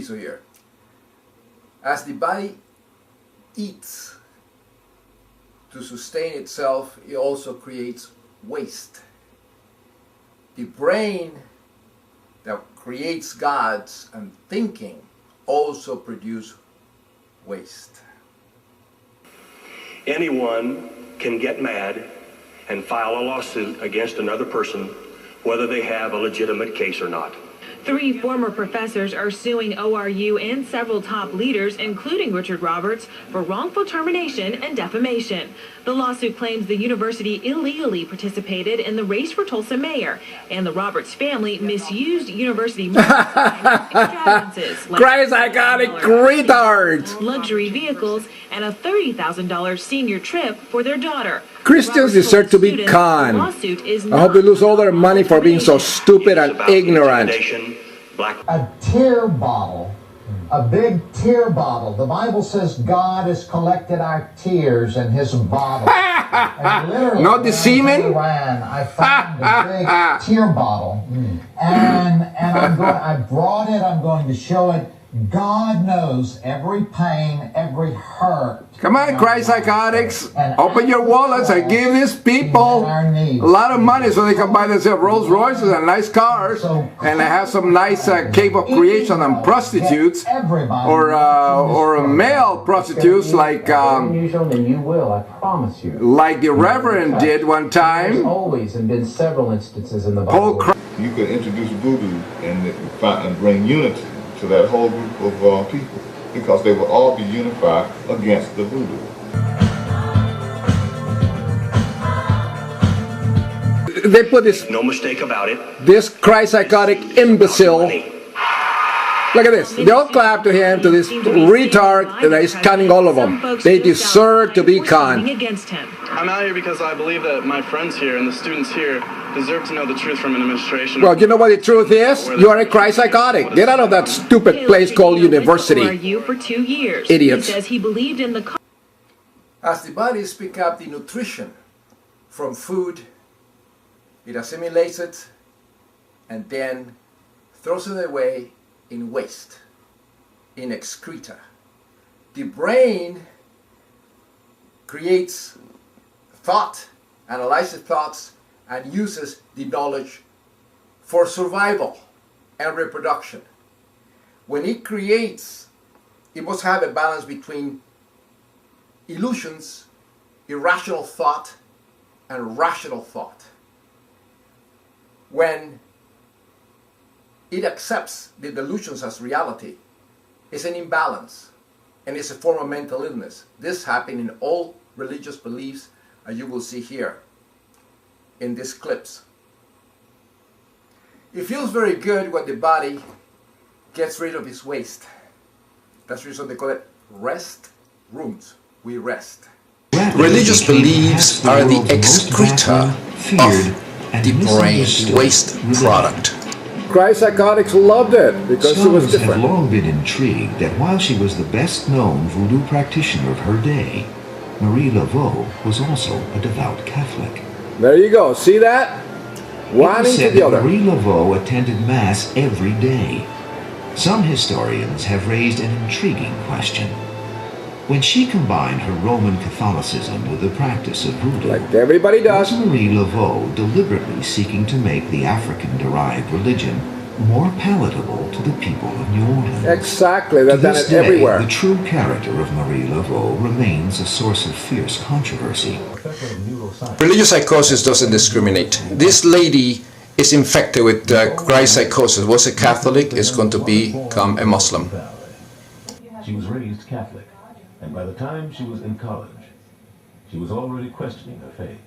piso here. As the body eats to sustain itself, it also creates waste. The brain that creates gods and thinking also produce waste. Anyone can get mad and file a lawsuit against another person, whether they have a legitimate case or not. 3 former professors are suing ORU and several top leaders, including Richard Roberts, for wrongful termination and defamation. The lawsuit claims the university illegally participated in the race for Tulsa mayor, and the Roberts family misused university extravagances like Christ-psychotic retards, luxury vehicles, and a $30,000 senior trip for their daughter. Christians deserve to be conned. I hope they lose all their money for being so stupid and ignorant. A tear bottle, a big tear bottle. The Bible says God has collected our tears in His bottle. And literally, not the semen? I found a big tear bottle, and I brought it. I'm going to show it. God knows every pain, every hurt. Come on, Christ-psychotics, open your wallets and give these people a lot of money so they can buy themselves Rolls Royces and nice cars, and they have some nice cave of creation and prostitutes, or male prostitutes like like the Reverend did one time. Always and been several instances in the Bible. You could introduce voodoo and bring unity to that whole group of people, because they will all be unified against the voodoo. They put this, no mistake about it, this Christ-psychotic imbecile. Look at this. They all clap to him, to this retard that is conning all of them. They deserve to be conned. I'm out here because I believe that my friends here and the students here deserve to know the truth from an administration. Well, you know what the truth is? You are a Christ-psychotic. Get out of that stupid place called university. For 2 years. Idiots. He says he believed in the. As the bodies pick up the nutrition from food, it assimilates it and then throws it away in waste, in excreta. The brain creates thought, analyzes thoughts, and uses the knowledge for survival and reproduction. When it creates, it must have a balance between illusions, irrational thought, and rational thought. When it accepts the delusions as reality, it's an imbalance, and it's a form of mental illness. This happened in all religious beliefs, as you will see here in these clips. It feels very good when the body gets rid of its waste. That's the reason they call it rest rooms. We rest. Religious beliefs are the excreta of the brain, the waste product. Christ-psychotics loved it because it was different. Have long been intrigued that while she was the best-known voodoo practitioner of her day, Marie Laveau was also a devout Catholic. There you go. See that? One into the other. Marie Laveau attended Mass every day. Some historians have raised an intriguing question. When she combined her Roman Catholicism with the practice of voodoo, like everybody does, was Marie Laveau deliberately seeking to make the African-derived religion more palatable to the people of New Orleans? Exactly, they've done it everywhere. The true character of Marie Laveau remains a source of fierce controversy. Religious psychosis doesn't discriminate. This lady is infected with christ-psychosis. Was a Catholic, is going to become a Muslim. She was raised Catholic, and by the time she was in college, she was already questioning her faith.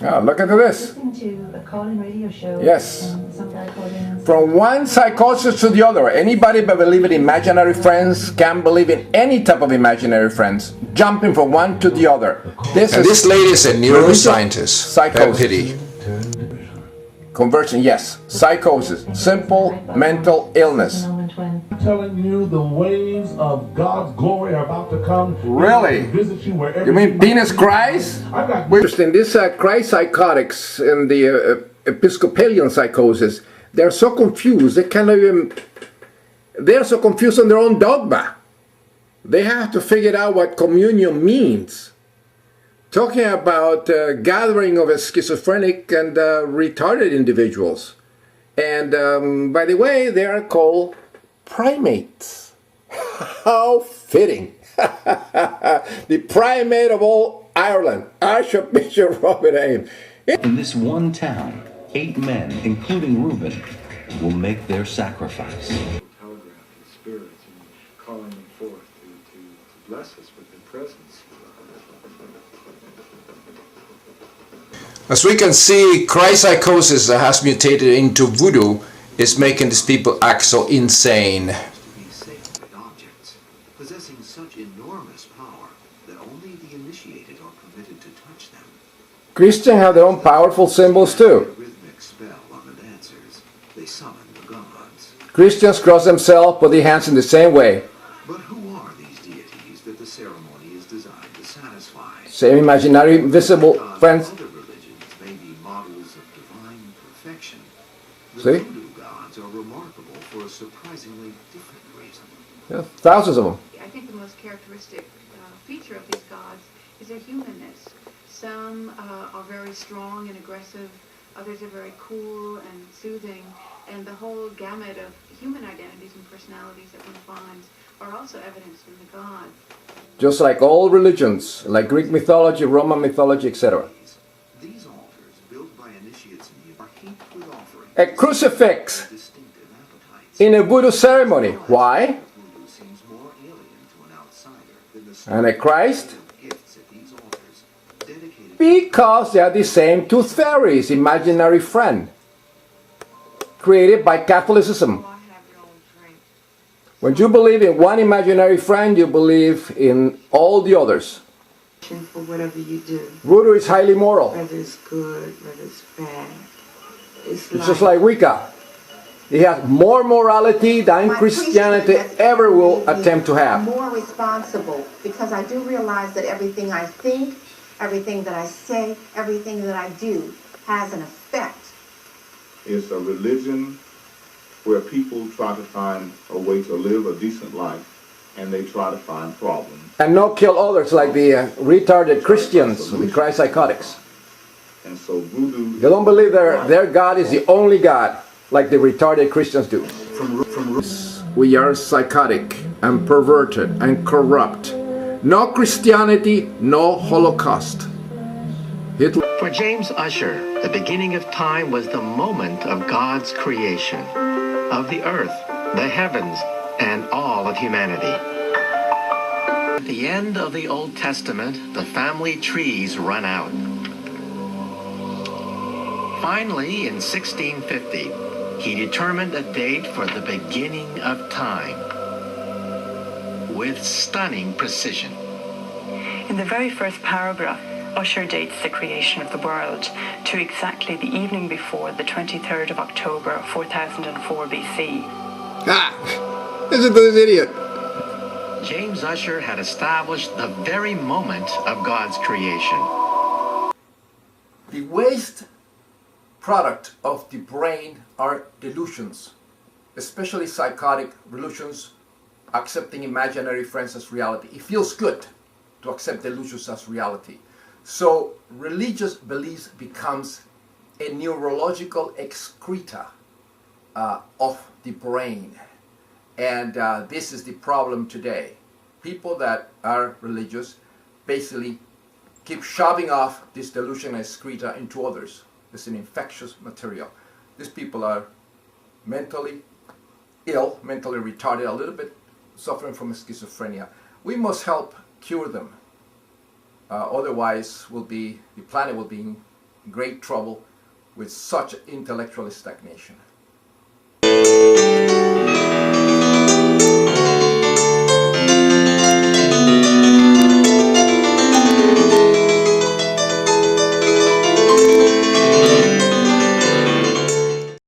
Oh, look at this. Yes. From one psychosis to the other. Anybody but believe in imaginary friends can believe in any type of imaginary friends. Jumping from one to the other. This lady is a neuroscientist. Psychosis. Conversion, yes. Psychosis. Simple mental illness. I'm telling you, the waves of God's glory are about to come. Really? Visit you wherever you mean penis Christ? Interesting. These Christ-psychotics and the Episcopalian psychosis, they're so confused they cannot even they're so confused on their own dogma. They have to figure out what communion means. Talking about gathering of schizophrenic and retarded individuals. And by the way, they are called primates. How fitting. The primate of all Ireland, Archbishop Robert Aim. In this one town, 8 men, including Reuben, will make their sacrifice. Telegraph the spirits and calling them forth to bless us with their presence. As we can see, christ-psychosis that has mutated into voodoo is making these people act so insane. Be sacred objects, possessing such enormous power that only the initiated are permitted to touch them. Christians have their own powerful symbols too. Rhythmic spell on the dancers, they summon the gods. Christians cross themselves, put their hands in the same way. But who are these deities that the ceremony is designed to satisfy? Same imaginary, visible friends. Other religions may be models of divine perfection. The See? voodoo gods are remarkable for a surprisingly different reason. Yeah, thousands of them. I think the most characteristic feature of these gods is their humanness. Some are very strong and aggressive, others are very cool and soothing, and the whole gamut of human identities and personalities that one finds are also evidenced in the gods. Just like all religions, like Greek mythology, Roman mythology, etc. These altars, built by initiates in the are heaped with offerings. A crucifix in a voodoo ceremony. Why? Voodoo seems more alien to an outsider than the And a Christ? gifts at these altars, dedicated Because they are the same tooth fairies, imaginary friend, created by Catholicism. When you believe in one imaginary friend, you believe in all the others. For whatever you do, Voodoo is highly moral. whether it's good, whether it's bad. It's just like Wicca. It has more morality than Christianity ever will attempt to have. More responsible, because I do realize that everything I think, everything that I say, everything that I do has an effect. It's a religion where people try to find a way to live a decent life, and they try to find problems. And not kill others like the retarded Christians, the christ-psychotics. And so voodoo... They don't believe their God is the only God, like the retarded Christians do. We are psychotic and perverted and corrupt. No Christianity, no Holocaust. Hitler. For James Ussher, the beginning of time was the moment of God's creation, of the earth, the heavens, and all of humanity. At the end of the Old Testament, the family trees run out. Finally, in 1650, he determined a date for the beginning of time with stunning precision. In the very first paragraph, Ussher dates the creation of the world to exactly the evening before the 23rd of October, 4004 BC. Ah! Listen to this idiot. James Ussher had established the very moment of God's creation. The waste product of the brain are delusions, especially psychotic delusions, accepting imaginary friends as reality. It feels good to accept delusions as reality. So religious beliefs becomes a neurological excreta of the brain. And this is the problem today. People that are religious basically keep shoving off this delusion excreta into others. It's an infectious material. These people are mentally ill, mentally retarded, a little bit suffering from schizophrenia. We must help cure them. Otherwise, the planet will be in great trouble with such intellectual stagnation.